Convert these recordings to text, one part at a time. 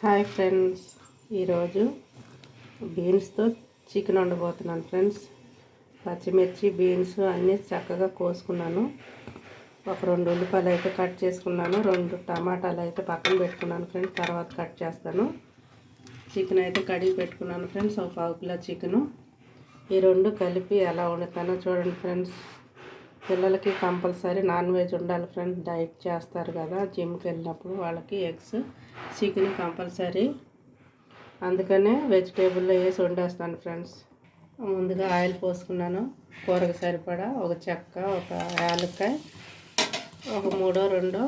Hi friends, ఈరోజు బీన్స్తో chicken వండబోతున్నాను friends. పచ్చిమిర్చి beans అన్నీ చక్కగా కోసుకున్నాను. ఒక 2 ఉల్లిపాయలు అయితే కట్ చేసుకున్నాను. 2 టమాటాలు అయితే పక్కన పెట్టుకున్నాను ఫ్రెండ్స్, తర్వాత కట్ చేస్తాను. చికెన్ అయితే కడిగి పెట్టుకున్నాను ఫ్రెండ్స్, ఒక 1/2 కిలో చికెను. ఈ 2 కలిపి ఎలా వండుతానో చూడండి ఫ్రెండ్స్. పిల్లలకి కంపల్సరీ నాన్ వెజ్ ఉండాలి ఫ్రెండ్స్. డైట్ చేస్తారు కదా, జిమ్కి వెళ్ళినప్పుడు వాళ్ళకి ఎగ్స్ చికెన్ కంపల్సరీ. అందుకనే వెజిటేబుల్లో వేసి వండేస్తాను ఫ్రెండ్స్. ముందుగా ఆయిల్ పోసుకున్నాను. కూరకు సరిపడా ఒక చెక్క, ఒక యాలక్కాయ, ఒక 3-2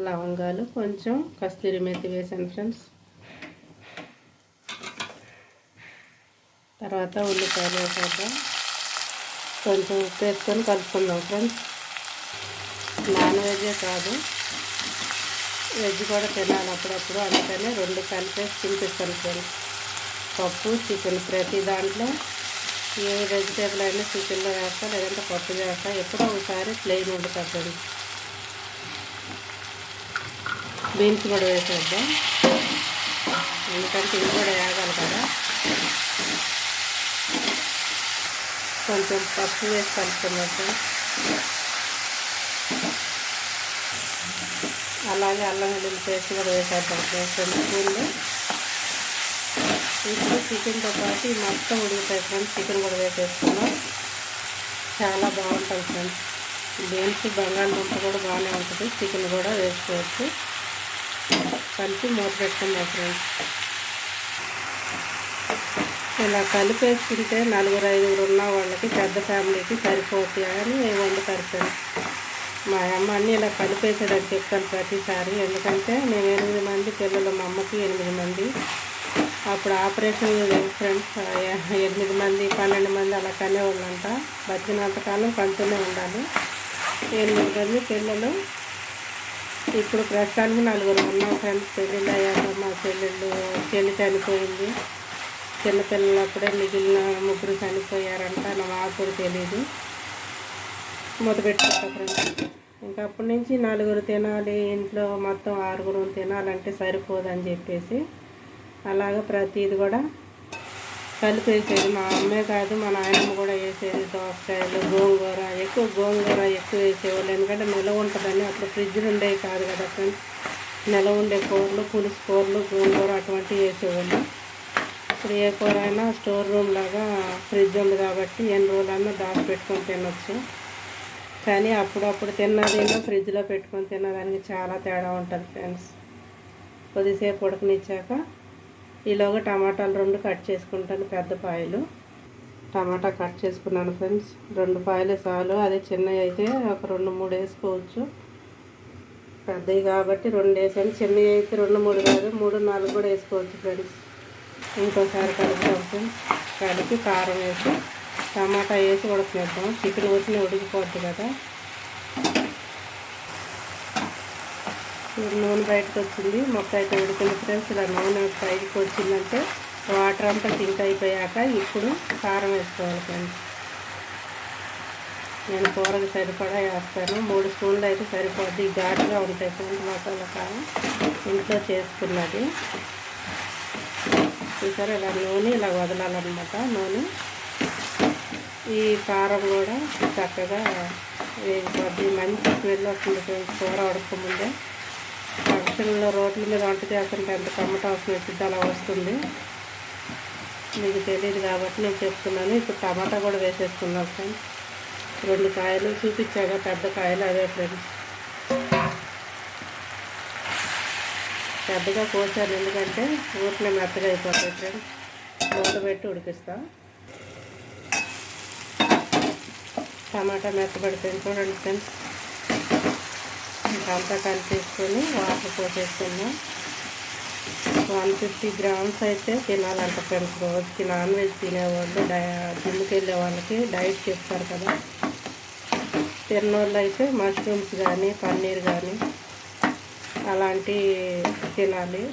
లవంగాలు, కొంచెం కస్తూరి మెత్తి వేసాను ఫ్రెండ్స్. తర్వాత ఉల్లిపాయలు వేసేద్దాం. కొంచెం ఉప్పు వేసుకొని కలుపుకుందాం ఫ్రెండ్స్. నాన్ వెజ్జే కాదు, వెజ్ కూడా తినాలి అప్పుడప్పుడు. అందుకనే 2 కలిపేసి తినిపిస్తాను ఫ్రెండ్స్. పప్పు చికెన్ ప్రతి దాంట్లో ఏ వెజిటేబుల్ అయినా చికెన్లో వేస్తా, లేదంటే పప్పు చేస్తా. ఎప్పుడో ఒకసారి ప్లెయిన్ వండుతా ఫ్రెండ్స్. బీన్స్ కూడా వేసేద్దాం, ఎందుకంటే ఇవి కూడా వేగాలి కదా. కొంచెం పప్పు వేసి కలుపుకున్నాం ఫ్రెండ్స్. అలాగే అల్లం వెల్లుల్లి పేస్ట్ కూడా వేసేద్దాం ఫ్రెండ్స్ 2 స్పూన్లు. ఇప్పుడు చికెన్తో పాటు ఈ మొత్తం ఉడుకుతాయి ఫ్రెండ్స్. చికెన్ కూడా వేసేసుకున్నాం. చాలా బాగుంటుంది ఫ్రెండ్స్. బీన్స్ బంగాళదుంప కూడా బాగానే ఉంటుంది. చికెన్ కూడా వేసుకోవచ్చు. కలిపి మూత పెట్టుకుందాం ఫ్రెండ్స్. ఇలా కలిపేసుకుంటే 4-5 ఉన్న వాళ్ళకి, పెద్ద ఫ్యామిలీకి సరిపోతాయి అని వండుతారు ఫ్రెండ్స్. మా అమ్మ అన్నీ ఇలా కలిపేసేదని చెప్తాను ప్రతిసారి. ఎందుకంటే మేము 8 మంది పిల్లలు, మా అమ్మకి 8 మంది. అప్పుడు ఆపరేషన్ లేదు ఫ్రెండ్స్. 8 మంది 12 మంది అలా కనేవాళ్ళంట. బతికినంతకాలం కంటూనే ఉండాలి. 8 మంది పిల్లలు. ఇప్పుడు ప్రస్తుతానికి 4 ఉన్నాం ఫ్రెండ్స్. పెళ్ళిళ్ళు అయ్యాక మా చెల్లి చనిపోయింది. చిన్నపిల్లలప్పుడే మిగిలిన 3 చనిపోయారంట. నాకు తెలీదు. మూత పెట్టుకుంటా ఫ్రెండ్స్. ఇంకా అప్పటి నుంచి 4 తినాలి, ఇంట్లో మొత్తం 6 తినాలంటే సరిపోదని చెప్పేసి అలాగ ప్రతిది కూడా కలిపేసేది. మా అమ్మే కాదు, మా నాయనమ్మ కూడా వేసేది. దోసకాయలు, గోంగూర ఎక్కువ వేసేవాళ్ళు. ఎందుకంటే నిలవ ఉంటుందని. అప్పుడు ఫ్రిడ్జ్లు ఉండేవి కాదు కదా ఫ్రెండ్స్. నిలవ ఉండే కూరలు, పులుసు కూరలు, గోంగూర అటువంటివి వేసేవాళ్ళు. ఇప్పుడు ఏ కూర అయినా స్టోర్ రూమ్ లాగా ఫ్రిడ్జ్ ఉంది కాబట్టి ఎన్ని రోజులన్నా దాచిపెట్టుకొని తినొచ్చు. కానీ అప్పుడప్పుడు తిన్నదేమో ఫ్రిడ్జ్లో పెట్టుకొని తిన్నదానికి చాలా తేడా ఉంటుంది ఫ్రెండ్స్. కొద్దిసేపు ఉడకనిచ్చాక ఈలోగా టమాటాలు 2 కట్ చేసుకుంటాను. పెద్ద పాయలు టమాటా కట్ చేసుకున్నాను ఫ్రెండ్స్. 2 పాయలు చాలు. అదే చిన్నవి అయితే ఒక 2-3 వేసుకోవచ్చు. పెద్దవి కాబట్టి 2 వేసాను. చిన్నవి అయితే 2-3 కాదు, 3-4 కూడా వేసుకోవచ్చు ఫ్రెండ్స్. ఇంకోసారి కలుపుతాం ఫ్రెండ్స్. కలిపి కారం వేసి టమాటా వేసి ఉడకనిద్దాం. చికెన్ వేసి ఉడికిపోద్ది కదా. నూనె బయటకు వచ్చింది. మొక్క అయితే ఉడికింది ఫ్రెండ్స్. ఇలా నూనె పైకి వచ్చిందంటే వాటర్ అంతా సింక్ అయిపోయాక ఇప్పుడు కారం వేసుకోవాలి ఫ్రెండ్స్. నేను కూరకి సరిపడా వేస్తాను. 3 స్పూన్లు అయితే సరిపోద్ది. ఘాటుగా ఉంటాయి ఫ్రెండ్స్. మసాలా కారం ఇంట్లో చేసుకున్నది. చూసారా, ఇలా నూనె ఇలా వదలాలన్నమాట. నూనె ఈ కారం కూడా చక్కగా వేగిపోద్ది. మంచి స్మెల్ వస్తుంది ఫ్రెండ్స్. కూర ఉడకముందే ఫంక్షన్లో రోడ్ల మీద వంట చేస్తుంటే ఎంత టమాటా వాసన వచ్చింది అలా వస్తుంది. మీకు తెలియదు కాబట్టి నేను చెప్తున్నాను. ఇప్పుడు టమాటా కూడా వేసేసుకున్నాను ఫ్రెండ్స్. 2 కాయలు చూపించాక పెద్ద కాయలు అవే ఫ్రెండ్స్. పెద్దగా కోసాను ఎందుకంటే ఊరినే మెత్తగా అయిపోతాయి ఫ్రెండ్స్. మూత పెట్టి ఉడికిస్తాం. టమాటా మెత్తబడిపోయింది చూడండి ఫ్రెండ్స్. అంతా కలిపేసుకొని వాటర్ పోసేసుకుందాం. 150 గ్రామ్స్ అయితే తినాలంట ఫ్రెండ్స్. రోజుకి నాన్ వెజ్ తినేవాళ్ళు, జిమ్కి వెళ్ళే వాళ్ళకి డైట్ చెప్తారు కదా. తిన్నోళ్ళు అయితే మష్రూమ్స్ కానీ, పన్నీర్ కానీ అలాంటివి తినాలి.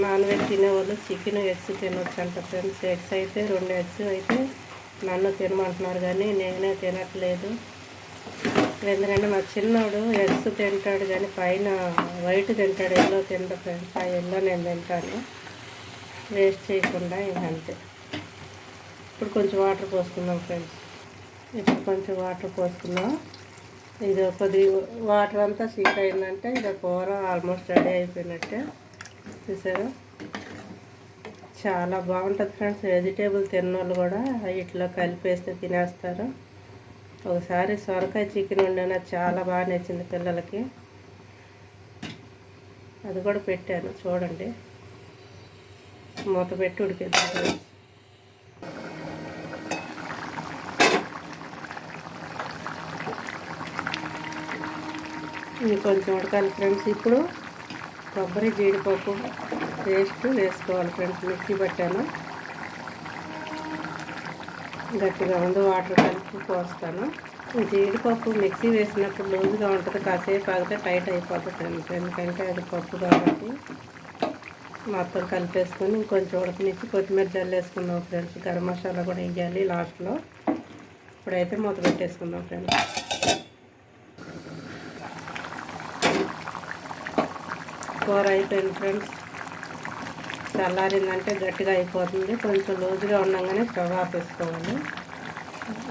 నాన్ వెజ్ తినేవాళ్ళు చికెన్, ఎగ్స్ తినొచ్చు అంట ఫ్రెండ్స్. ఎగ్స్ అయితే 2 ఎగ్స్ అయితే నన్ను తినమంటున్నారు, కానీ నేనే తినట్లేదు. ఎందుకంటే మా చిన్నోడు ఎగ్స్ తింటాడు కానీ పైన వైట్ తింటాడు, ఎల్లో తింటాడు ఫ్రెండ్స్. ఆ ఎల్లో నేను తింటాను. వేస్ట్ చేయకుండా ఇంకా అంతే. ఇప్పుడు కొంచెం వాటర్ పోసుకుందాం ఫ్రెండ్స్. ఇప్పుడు కొంచెం వాటర్ పోసుకుందాం. ఇది కొద్ది వాటర్ అంతా సీక్ అయిందంటే ఇక కూర ఆల్మోస్ట్ రెడీ అయిపోయినట్టే. చూసారా, చాలా బాగుంటుంది ఫ్రెండ్స్. వెజిటేబుల్ తిన్నోళ్ళు కూడా ఇట్లా కలిపేస్తే తినేస్తారు. ఒకసారి సొరకాయ చికెన్ వండినా చాలా బాగా నచ్చింది పిల్లలకి. అది కూడా పెట్టాను చూడండి. మూత పెట్టి ఉడికేద్దాం. ఇది కొంచెం ఉడకాలి ఫ్రెండ్స్. ఇప్పుడు కొబ్బరి జీడిపప్పు పేస్ట్ వేసుకోవాలి ఫ్రెండ్స్. మిక్సీ పట్టాను, గట్టిగా ఉంది, వాటర్ కలిపి పోస్తాను. జీడిపప్పు మిక్సీ వేసినప్పుడు లూజ్గా ఉంటుంది, కాసేపు ఆగితే టైట్ అయిపోతుంది ఫ్రెండ్స్. ఎందుకంటే అది పప్పు కాబట్టి మొత్తం కలిపేసుకొని కొంచెం ఉడకనిచ్చి కొత్తిమీర జల్లేసుకుందాం ఫ్రెండ్స్. గరం మసాలా కూడా వేయాలి లాస్ట్లో. ఇప్పుడైతే మూత పెట్టేసుకుందాం ఫ్రెండ్స్. కూర అయిపోయింది ఫ్రెండ్స్. చల్లారిందంటే గట్టిగా అయిపోతుంది. కొంచెం లూజ్గా ఉండగానే స్టవ్ ఆపేసుకోవాలి.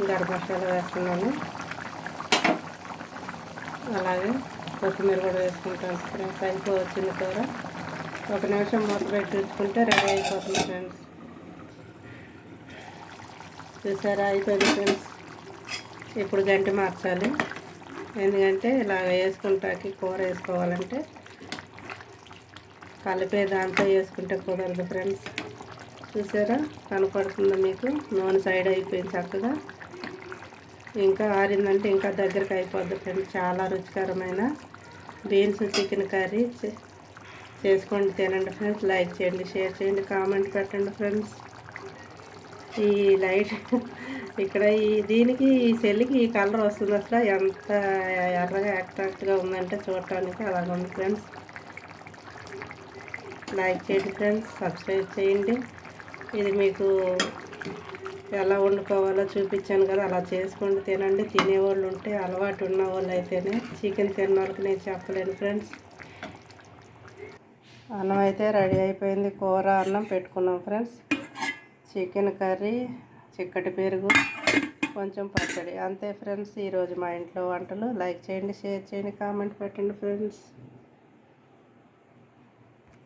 గరం మసాలా వేస్తున్నాను, అలాగే కొత్తిమీర కూడా వేసుకుంటాను ఫ్రెండ్స్. అయిపోవచ్చింది కూర. 1 నిమిషం మూత పెట్టి ఉంచుకుంటే రెడీ అయిపోతుంది ఫ్రెండ్స్. చూసారా, అయిపోయింది ఫ్రెండ్స్. ఇప్పుడు గంటి మార్చాలి. ఎందుకంటే ఇలా వేసుకుంటాకి కూర వేసుకోవాలంటే కలిపే దాంతో వేసుకుంటే కుదరదు ఫ్రెండ్స్. చూసారా, కనపడుతుందా మీకు? నూనె సైడ్ అయిపోయింది చక్కగా. ఇంకా ఆరిందంటే ఇంకా దగ్గరికి అయిపోద్ది ఫ్రెండ్స్. చాలా రుచికరమైన బీన్స్ చికెన్ కర్రీ చేసుకోండి, తినండి ఫ్రెండ్స్. లైక్ చేయండి, షేర్ చేయండి, కామెంట్ పెట్టండి ఫ్రెండ్స్. ఈ లైట్ ఇక్కడ దీనికి ఈ సెల్లికి ఈ కలర్ వస్తుంది. అసలు ఎంత ఎర్రగా అట్రాక్ట్గా ఉందంటే చూడటానికి అలాగ ఉంది ఫ్రెండ్స్. లైక్ చేయండి ఫ్రెండ్స్, సబ్స్క్రైబ్ చేయండి. ఇది మీకు ఎలా వండుకోవాలో చూపించాను కదా, అలా చేసుకోండి, తినండి. తినేవాళ్ళు ఉంటే, అలవాటు ఉన్న వాళ్ళు అయితేనే. చికెన్ తిన్న వాళ్ళకి నేను చెప్పలేను ఫ్రెండ్స్. అన్నం అయితే రెడీ అయిపోయింది. కూర అన్నం పెట్టుకున్నాం ఫ్రెండ్స్. చికెన్ కర్రీ, చిక్కటి పెరుగు, కొంచెం పచ్చడి, అంతే ఫ్రెండ్స్ ఈరోజు మా ఇంట్లో వంటలు. లైక్ చేయండి, షేర్ చేయండి, కామెంట్ పెట్టండి ఫ్రెండ్స్.